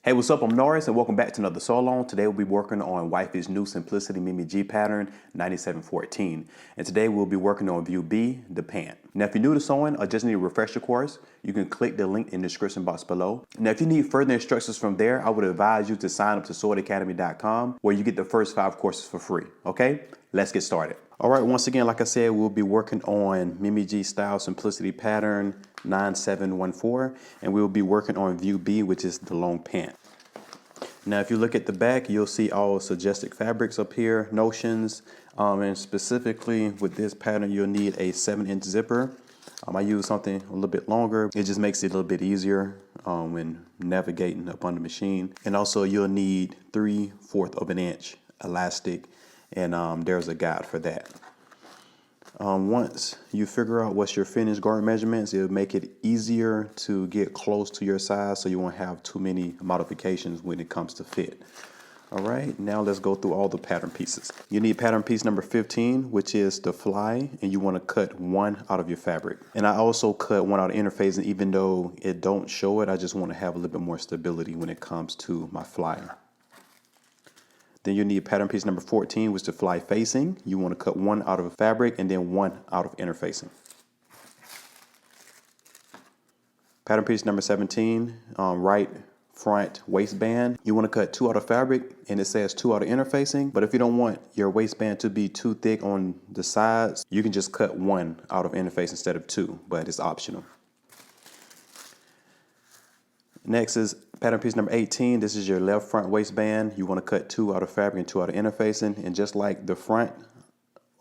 Hey, what's up? I'm Norris and welcome back to another sew along. Today we'll be working on Wifey's new Simplicity Mimi G pattern 9714. And today we'll be working on view B, the pant. Now if you're new to sewing or just need a refresher course, you can click the link in the description box below. Now if you need further instructions from there, I would advise you to sign up to sewitacademy.com where you get the first 5 courses for free. Okay, let's get started. All right, once again, like I said, we'll be working on Mimi G Style Simplicity pattern 9714, and we'll be working on view B, which is the long pant. Now, if you look at the back, you'll see all suggested fabrics up here, notions, and specifically with this pattern, you'll need a 7-inch zipper. I use something a little bit longer. It just makes it a little bit easier when navigating up on the machine. And also you'll need 3/4 of an inch elastic, and there's a guide for that. Once you figure out what's your finished garment measurements, it'll make it easier to get close to your size so you won't have too many modifications when it comes to fit. All right, now let's go through all the pattern pieces. You need pattern piece number 15, which is the fly, and you want to cut 1 out of your fabric. And I also cut 1 out of interfacing, even though it don't show it, I just want to have a little bit more stability when it comes to my flyer. Then you need pattern piece number 14, which is the fly facing. You want to cut 1 out of fabric and then 1 out of interfacing. Pattern piece number 17, right front waistband. You want to cut 2 out of fabric and it says 2 out of interfacing. But if you don't want your waistband to be too thick on the sides, you can just cut 1 out of interface instead of 2, but it's optional. Next is pattern piece number 18. This is your left front waistband. You want to cut 2 out of fabric and 2 out of interfacing. And just like the front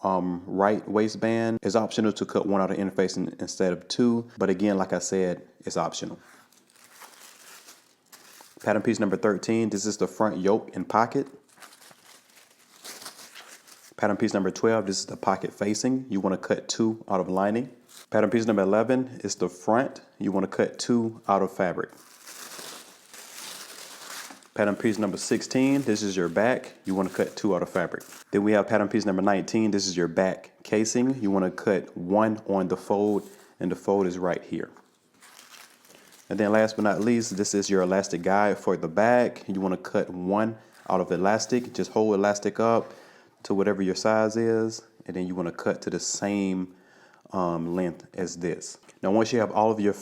right waistband, it's optional to cut 1 out of interfacing instead of 2. But again, like I said, it's optional. Pattern piece number 13. This is the front yoke and pocket. Pattern piece number 12. This is the pocket facing. You want to cut 2 out of lining. Pattern piece number 11 is the front. You want to cut 2 out of fabric. Pattern piece number 16, this is your back. You want to cut 2 out of fabric. Then we have pattern piece number 19. This is your back casing. You want to cut 1 on the fold, and the fold is right here. And then last but not least, this is your elastic guide for the back. You want to cut 1 out of elastic. Just hold elastic up to whatever your size is, and then you want to cut to the same length as this. Now, once you have all of your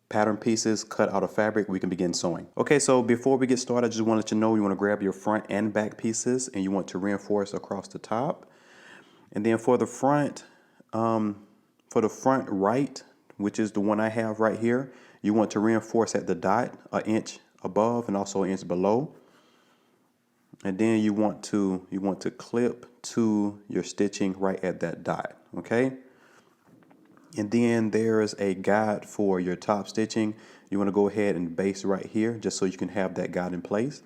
pattern pieces cut out of fabric, we can begin sewing. Okay, so before we get started, I just want to let you know you want to grab your front and back pieces and you want to reinforce across the top. And then for the front right, which is the one I have right here, you want to reinforce at the dot 1 inch above and also 1 inch below. And then you want to clip to your stitching right at that dot, okay? And then there's a guide for your top stitching. You want to go ahead and base right here just so you can have that guide in place.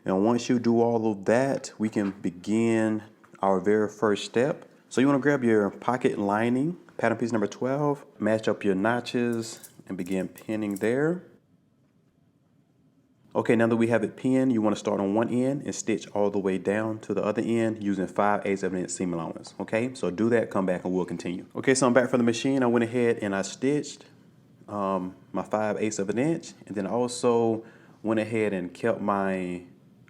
And once you do all of that, we can begin our very first step. So you want to grab your pocket lining, pattern piece number 12, match up your notches and begin pinning there. Okay, now that we have it pinned, you want to start on one end and stitch all the way down to the other end using 5/8 of an inch seam allowance. Okay, so do that, come back and we'll continue. Okay, so I'm back from the machine. I went ahead and I stitched my 5/8 of an inch, and then I also went ahead and kept my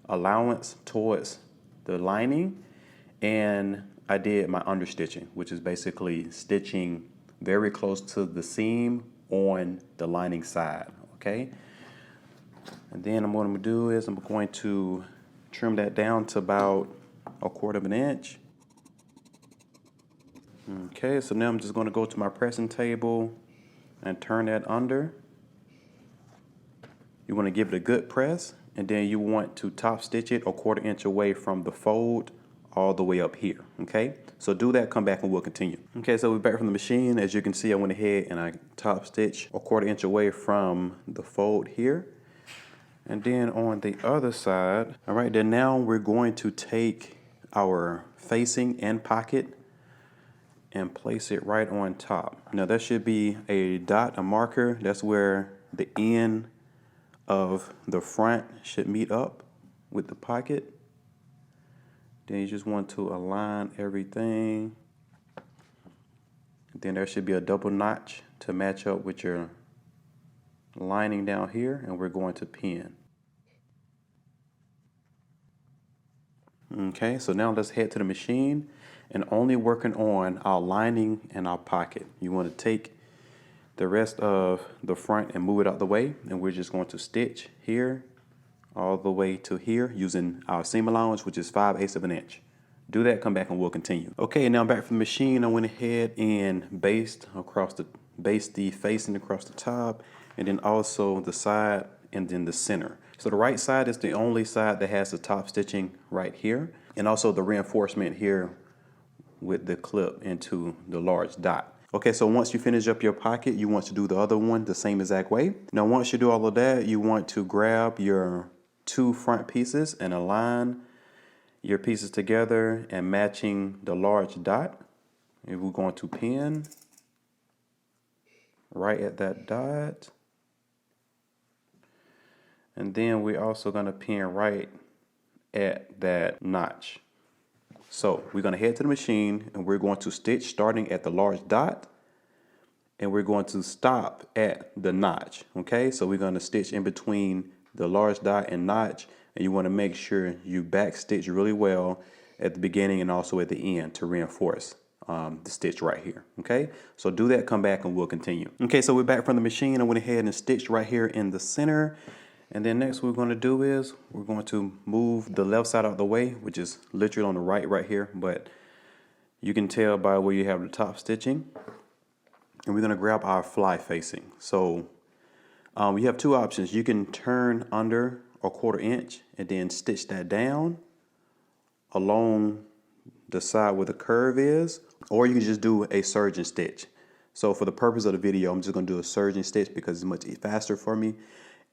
allowance towards the lining, and I did my understitching, which is basically stitching very close to the seam on the lining side. Okay. And then what I'm going to do is I'm going to trim that down to about 1/4 of an inch. Okay, so now I'm just going to go to my pressing table and turn that under. You want to give it a good press, and then you want to top stitch it 1/4 inch away from the fold all the way up here. Okay, so do that, come back and we'll continue. Okay, so we're back from the machine. As you can see, I went ahead and I top stitched 1/4 inch away from the fold here. And then on the other side, all right, then now we're going to take our facing and pocket and place it right on top. Now there should be a dot, a marker. That's where the end of the front should meet up with the pocket. Then you just want to align everything. Then there should be a double notch to match up with your lining down here, and we're going to pin. Okay, so now let's head to the machine and only working on our lining and our pocket. You want to take the rest of the front and move it out the way, and we're just going to stitch here all the way to here using our seam allowance, which is 5/8 of an inch. Do that, come back and we'll continue. Okay, now back from the machine, I went ahead and based the facing across the top, and then also the side and then the center. So the right side is the only side that has the top stitching right here, and also the reinforcement here with the clip into the large dot. Okay, so once you finish up your pocket, you want to do the other one the same exact way. Now, once you do all of that, you want to grab your two front pieces and align your pieces together and matching the large dot. And we're going to pin right at that dot. And then we're also going to pin right at that notch. So we're going to head to the machine and we're going to stitch starting at the large dot, and we're going to stop at the notch. Okay, so we're going to stitch in between the large dot and notch, and you want to make sure you back stitch really well at the beginning and also at the end to reinforce the stitch right here. Okay, so do that, come back and we'll continue. Okay, so we're back from the machine. I went ahead and stitched right here in the center. And then next what we're going to do is we're going to move the left side out of the way, which is literally on the right here, but you can tell by where you have the top stitching. And we're going to grab our fly facing. So we have two options. You can turn under a 1/4 inch and then stitch that down along the side where the curve is, or you can just do a surgeon stitch. So for the purpose of the video, I'm just going to do a surgeon stitch because it's much faster for me.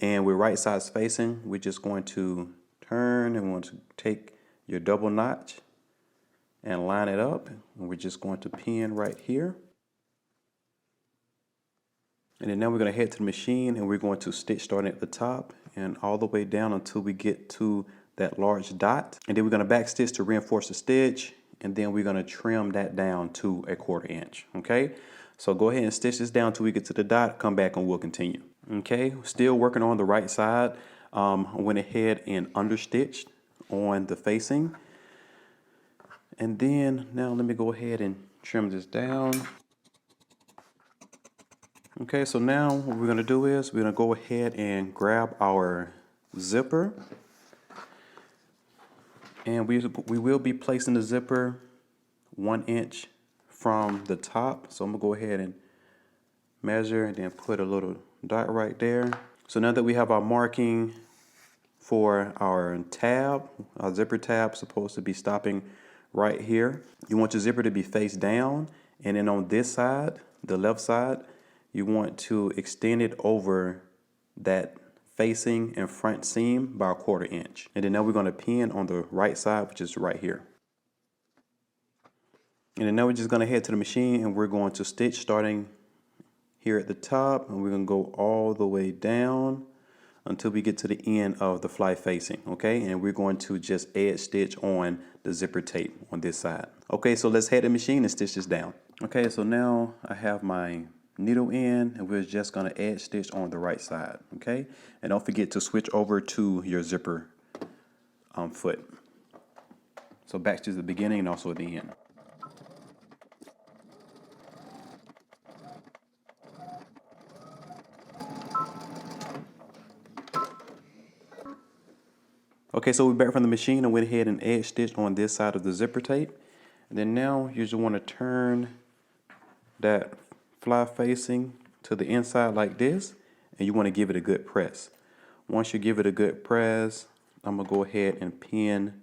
And with right sides facing, we're just going to turn and want to take your double notch and line it up. And we're just going to pin right here. And then now we're going to head to the machine and we're going to stitch starting at the top and all the way down until we get to that large dot. And then we're going to back stitch to reinforce the stitch. And then we're going to trim that down to a 1/4 inch. Okay, so go ahead and stitch this down till we get to the dot. Come back and we'll continue. Okay, still working on the right side. I went ahead and understitched on the facing. And then now let me go ahead and trim this down. Okay, so now what we're going to do is we're going to go ahead and grab our zipper. And we will be placing the zipper 1 inch from the top. So I'm going to go ahead and measure and then put a little dot right there. So now that we have our marking for our tab, our zipper tab supposed to be stopping right here. You want your zipper to be face down, and then on this side, the left side, you want to extend it over that facing and front seam by a 1/4 inch. And then now we're going to pin on the right side, which is right here. And then now we're just going to head to the machine and we're going to stitch starting here at the top, and we're going to go all the way down until we get to the end of the fly facing. Okay, and we're going to just edge stitch on the zipper tape on this side. Okay, so let's head to the machine and stitch this down. Okay, so now I have my needle in and we're just going to edge stitch on the right side. Okay, and don't forget to switch over to your zipper foot. So back to the beginning and also at the end. Okay, so we're back from the machine and went ahead and edge stitched on this side of the zipper tape. And then now you just want to turn that fly facing to the inside like this, and you want to give it a good press. Once you give it a good press, I'm going to go ahead and pin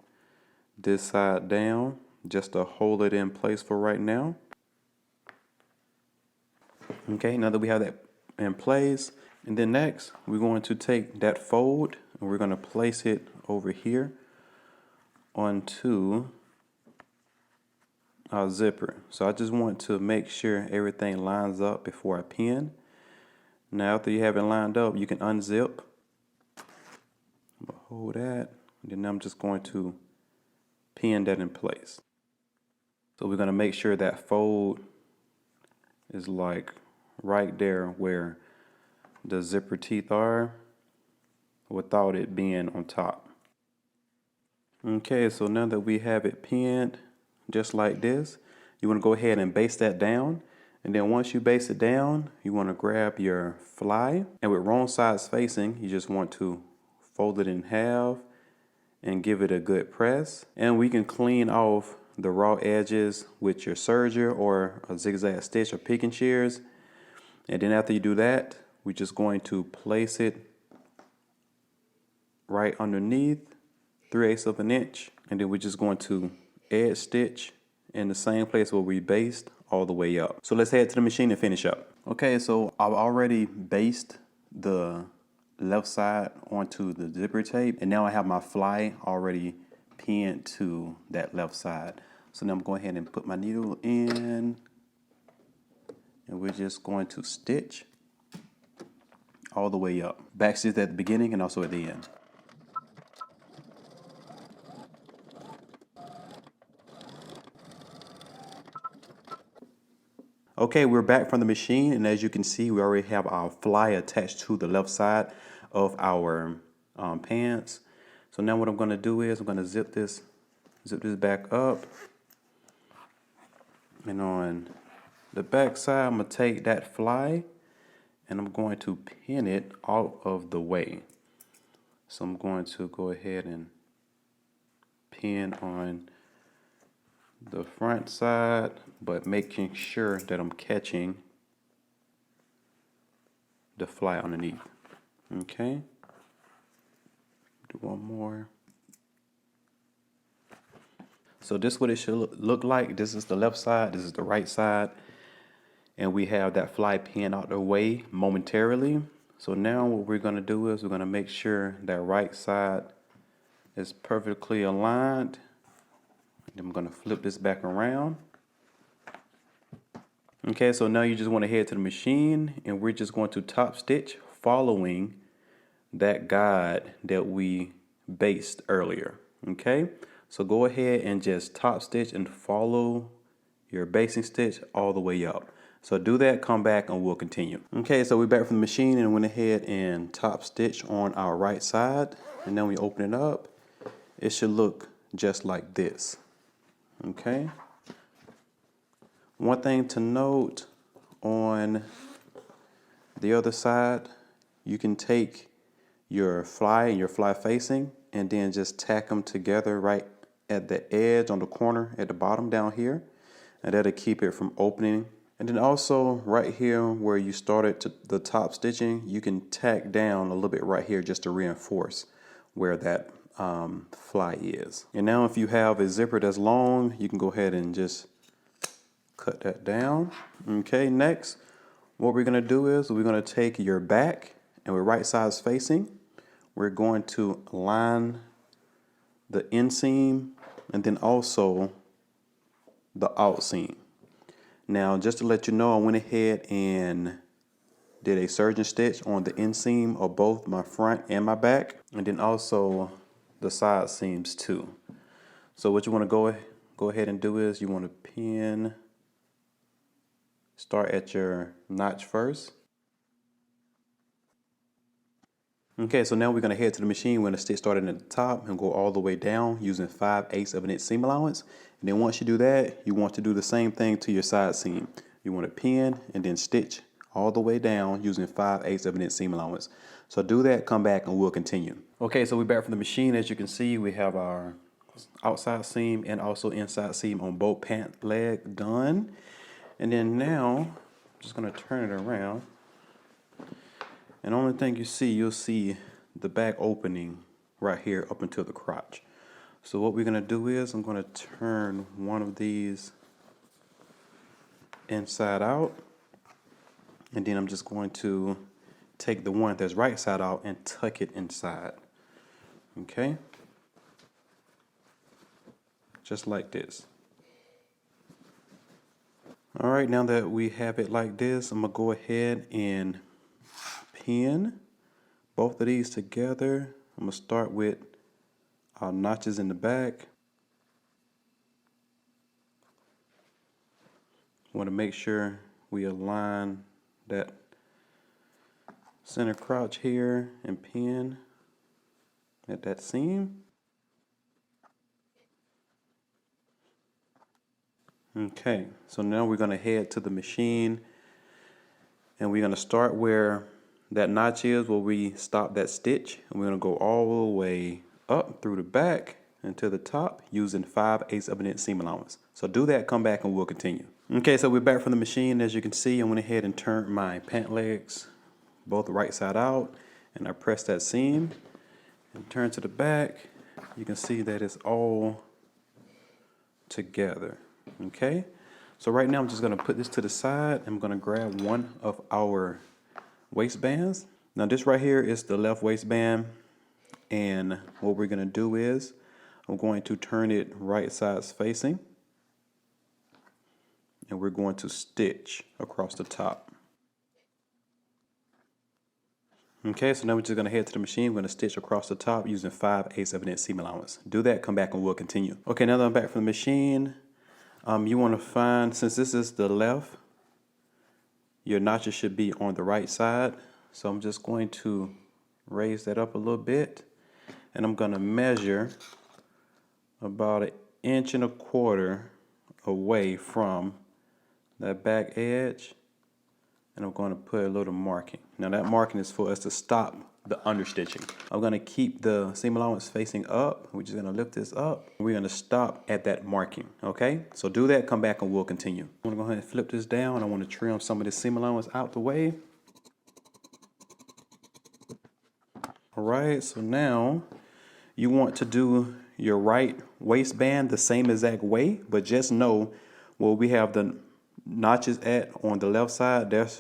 this side down just to hold it in place for right now. Okay, now that we have that in place, and then next we're going to take that fold and we're going to place it over here onto our zipper. So I just want to make sure everything lines up before I pin. Now after you have it lined up, you can unzip. Hold that, and then I'm just going to pin that in place. So we're going to make sure that fold is like right there where the zipper teeth are without it being on top. Okay, so now that we have it pinned just like this, you want to go ahead and base that down. And then once you base it down, you want to grab your fly, and with wrong sides facing, you just want to fold it in half and give it a good press. And we can clean off the raw edges with your serger or a zigzag stitch or picking shears. And then after you do that, we're just going to place it right underneath 3/8 of an inch, and then we're just going to edge stitch in the same place where we based all the way up. So let's head to the machine and finish up. Okay, so I've already based the left side onto the zipper tape, and now I have my fly already pinned to that left side. So now I'm going ahead and put my needle in, and we're just going to stitch all the way up. Back stitch at the beginning and also at the end. Okay, we're back from the machine, and as you can see, we already have our fly attached to the left side of our pants. So now what I'm going to do is I'm going to zip this back up, and on the back side, I'm going to take that fly and I'm going to pin it out of the way. So I'm going to go ahead and pin on the front side, but making sure that I'm catching the fly underneath. Okay, do one more. So this is what it should look like. This is the left side, this is the right side, and we have that fly pinned out the way momentarily. So now what we're gonna do is we're gonna make sure that right side is perfectly aligned. Then I'm gonna flip this back around. Okay, so now you just want to head to the machine, and we're just going to top stitch following that guide that we based earlier. Okay, so go ahead and just top stitch and follow your basting stitch all the way up. So do that, come back, and we'll continue. Okay, so we're back from the machine and went ahead and top stitch on our right side, and then we open it up. It should look just like this. Okay. One thing to note on the other side, you can take your fly and your fly facing and then just tack them together right at the edge on the corner at the bottom down here, and that'll keep it from opening. And then also right here where you started to the top stitching, you can tack down a little bit right here just to reinforce where that fly is. And now if you have a zipper that's long, you can go ahead and just cut that down. Okay, next, what we're gonna do is we're gonna take your back, and with right sides facing, we're going to line the inseam and then also the out seam. Now, just to let you know, I went ahead and did a surgeon stitch on the inseam of both my front and my back, and then also the side seams too. So what you want to go ahead and do is you want to pin. Start at your notch first. Okay, so now we're going to head to the machine. We're going to stitch starting at the top and go all the way down using 5/8 of an inch seam allowance. And then once you do that, you want to do the same thing to your side seam. You want to pin and then stitch all the way down using 5/8 of an inch seam allowance. So do that, come back, and we'll continue. Okay, so we're back from the machine. As you can see, we have our outside seam and also inside seam on both pant leg done. And then now, I'm just gonna turn it around. And the only thing you see, you'll see the back opening right here up until the crotch. So what we're gonna do is I'm gonna turn one of these inside out. And then I'm just going to take the one that's right side out and tuck it inside. Okay? Just like this. All right, now that we have it like this, I'm gonna go ahead and pin both of these together. I'm gonna start with our notches in the back. Want to make sure we align that center crotch here and pin at that seam. Okay, so now we're going to head to the machine and we're going to start where that notch is, where we stop that stitch, and we're going to go all the way up through the back and to the top using 5/8 of an inch seam allowance. So do that, come back, and we'll continue. Okay, so we're back from the machine. As you can see, I went ahead and turned my pant legs both right side out, and I pressed that seam and turn to the back. You can see that it's all together. Okay, so right now I'm just going to put this to the side. I'm going to grab one of our waistbands. Now this right here is the left waistband, and what we're going to do is I'm going to turn it right sides facing, and we're going to stitch across the top. Okay, so now we're just going to head to the machine. We're going to stitch across the top using 5/8 of an inch seam allowance. Do that, come back, and we'll continue. Okay, now that I'm back from the machine, you want to find, since this is the left, your notches should be on the right side. So I'm just going to raise that up a little bit, and I'm going to measure about 1.25 inches away from that back edge, and I'm going to put a little marking. Now that marking is for us to stop the understitching. I'm going to keep the seam allowance facing up. We're just going to lift this up. We're going to stop at that marking. Okay, so do that, come back, and we'll continue. I'm going to go ahead and flip this down. I want to trim some of the seam allowance out the way. All right, so now you want to do your right waistband the same exact way, but just know where we have the notches at on the left side, that's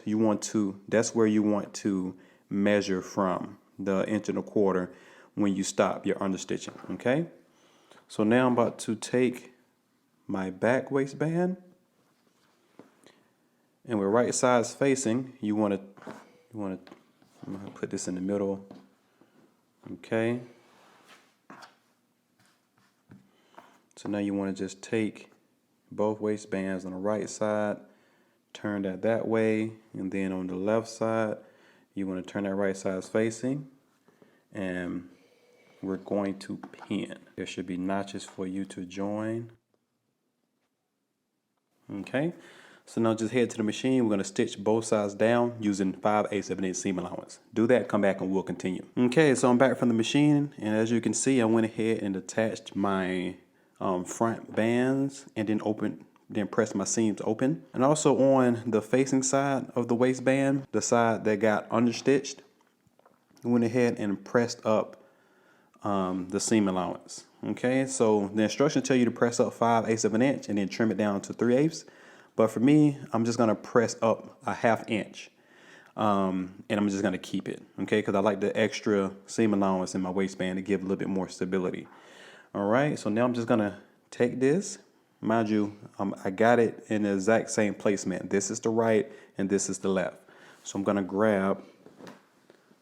where you want to measure from, the 1.25 inches when you stop your understitching. Okay, so now I'm about to take my back waistband, and with right sides facing, I'm gonna put this in the middle. Okay, so now you want to just take both waistbands on the right side, turn that way, and then on the left side, you want to turn that right sides facing, and we're going to pin. There should be notches for you to join. Okay, so now just head to the machine. We're going to stitch both sides down using 5/8 of an inch seam allowance. Do that, come back, and we'll continue. Okay, so I'm back from the machine, and as you can see, I went ahead and attached my front bands, and then press my seams open. And also on the facing side of the waistband, the side that got understitched, I went ahead and pressed up the seam allowance. Okay, so the instructions tell you to press up 5/8 of an inch and then trim it down to 3/8. But for me, I'm just gonna press up 1/2 inch. And I'm just gonna keep it, okay, because I like the extra seam allowance in my waistband to give a little bit more stability. All right, so now I'm just gonna take this. Mind you, I got it in the exact same placement. This is the right and this is the left. So I'm gonna grab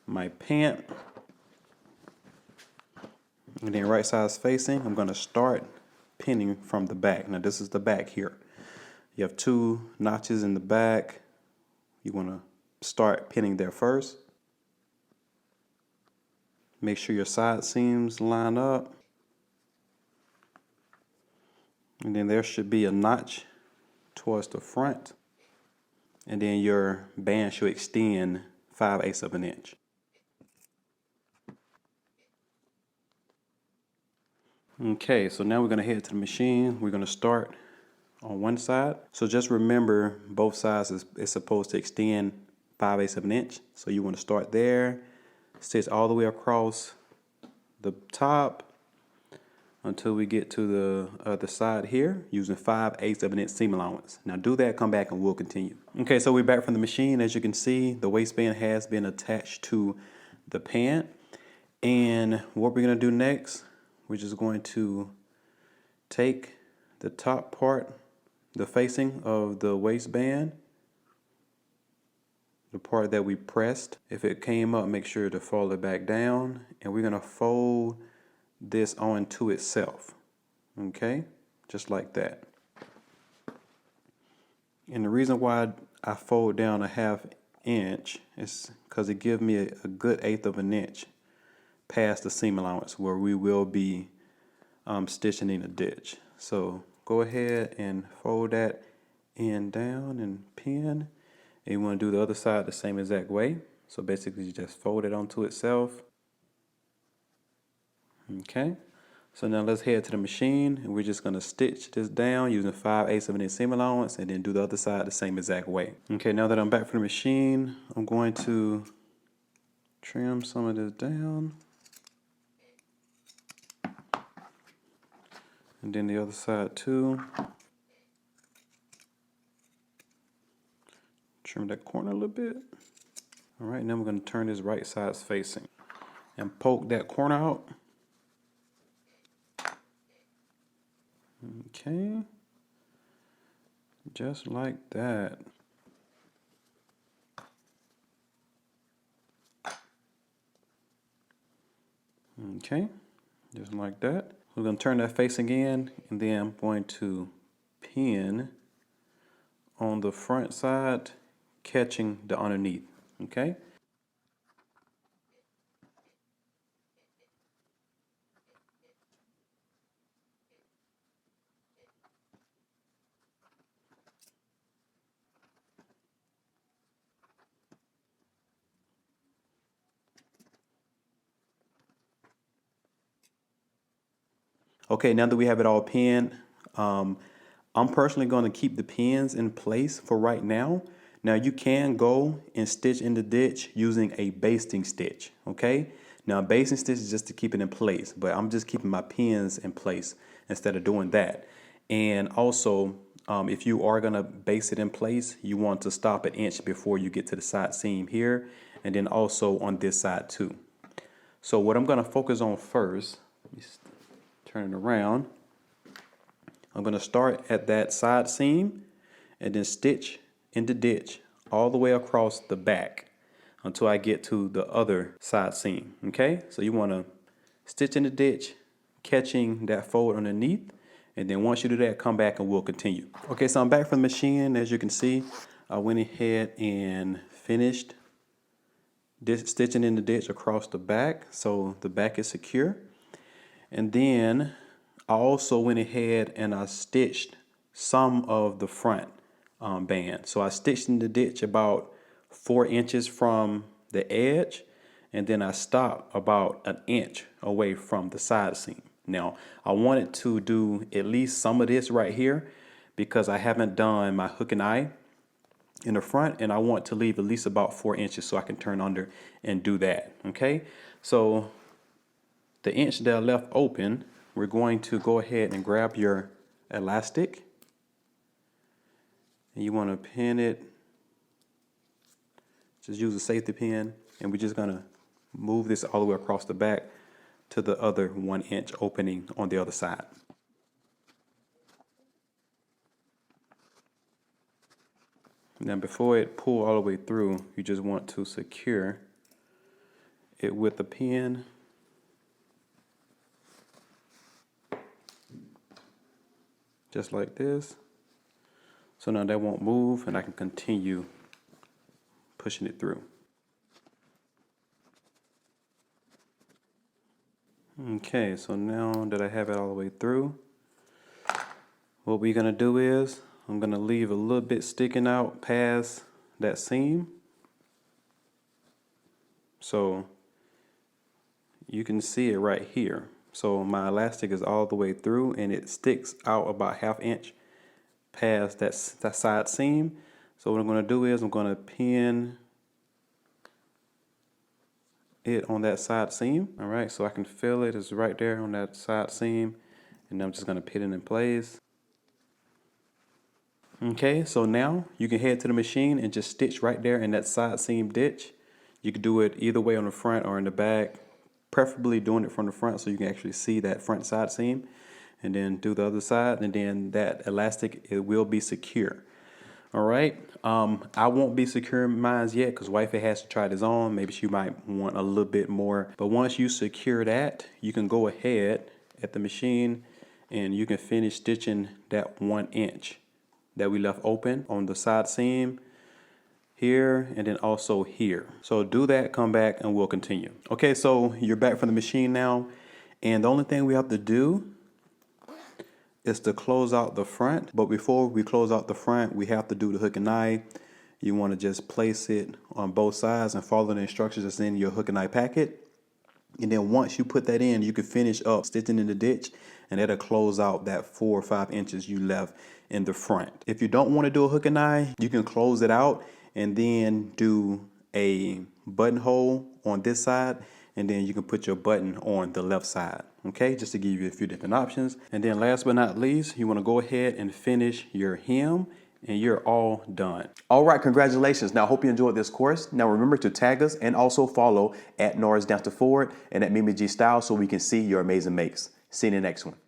my pant, and then right sides facing, I'm gonna start pinning from the back. Now this is the back here. You have 2 notches in the back. You wanna start pinning there first. Make sure your side seams line up. And then there should be a notch towards the front. And then your band should extend 5/8 of an inch. Okay, so now we're going to head to the machine. We're going to start on one side. So just remember, both sides is supposed to extend 5/8 of an inch. So you want to start there, stitch all the way across the top until we get to the other side here using 5/8 of an inch seam allowance. Now do that, come back, and we'll continue. Okay, so we're back from the machine. As you can see, the waistband has been attached to the pant. And what we're gonna do next, we're just going to take the top part, the facing of the waistband, the part that we pressed. If it came up, make sure to fold it back down, and we're gonna fold this onto itself, okay, just like that. And the reason why I fold down 1/2 inch is because it gives me a good 1/8 of an inch past the seam allowance where we will be stitching in a ditch. So go ahead and fold that end down and pin. And you want to do the other side the same exact way. So basically you just fold it onto itself. Okay. So now let's head to the machine and we're just going to stitch this down using 5/8 of an inch seam allowance and then do the other side the same exact way. Okay, now that I'm back from the machine, I'm going to trim some of this down. And then the other side too. Trim that corner a little bit. All right, now we're going to turn this right side facing and poke that corner out. Okay, just like that. Okay, just like that. We're going to turn that face again, and then I'm going to pin on the front side, catching the underneath. Okay. Okay, now that we have it all pinned, I'm personally going to keep the pins in place for right now. Now you can go and stitch in the ditch using a basting stitch, okay? Now a basting stitch is just to keep it in place, but I'm just keeping my pins in place instead of doing that. And also, if you are gonna base it in place, you want to stop an inch before you get to the side seam here, and then also on this side too. So what I'm gonna focus on first, let me turn it around. I'm going to start at that side seam and then stitch in the ditch all the way across the back until I get to the other side seam. Okay, so you want to stitch in the ditch, catching that fold underneath, and then once you do that, come back and we'll continue. Okay, so I'm back from the machine. As you can see, I went ahead and finished stitching in the ditch across the back, so the back is secure. And then I also went ahead and I stitched some of the front band. So I stitched in the ditch about 4 inches from the edge, and then I stopped about an inch away from the side seam. Now I wanted to do at least some of this right here because I haven't done my hook and eye in the front, and I want to leave at least about 4 inches so I can turn under and do that. Okay, so the inch that I left open, we're going to go ahead and grab your elastic, and you want to pin it. Just use a safety pin, and we're just going to move this all the way across the back to the other 1 inch opening on the other side. Now before it pull all the way through, you just want to secure it with a pin. Just like this. So now that won't move and I can continue pushing it through. Okay, so now that I have it all the way through, what we're gonna do is I'm gonna leave a little bit sticking out past that seam. So you can see it right here. So my elastic is all the way through and it sticks out about 1/2 inch past that side seam. So what I'm going to do is I'm going to pin it on that side seam. All right, so I can feel it is right there on that side seam, and I'm just going to pin it in place. Okay, so now you can head to the machine and just stitch right there in that side seam ditch. You can do it either way on the front or in the back, preferably doing it from the front so you can actually see that front side seam, and then do the other side, and then that elastic, it will be secure. All right, I won't be securing mine yet because wifey has to try this on. Maybe she might want a little bit more, but once you secure that, you can go ahead at the machine and you can finish stitching that 1 inch that we left open on the side seam here and then also here. So do that, come back, and we'll continue. Okay, so you're back from the machine now, and the only thing we have to do is to close out the front. But before we close out the front, we have to do the hook and eye. You want to just place it on both sides and follow the instructions that's in your hook and eye packet. And then once you put that in, you can finish up stitching in the ditch, and that'll close out that 4 or 5 inches you left in the front. If you don't want to do a hook and eye, you can close it out and then do a buttonhole on this side, and then you can put your button on the left side. Okay, just to give you a few different options. And then last but not least, you want to go ahead and finish your hem, and you're all done. All right, congratulations. Now, I hope you enjoyed this course. Now, remember to tag us and also follow at Norris Dancer Forward and at Mimi G Style so we can see your amazing makes. See you in the next one.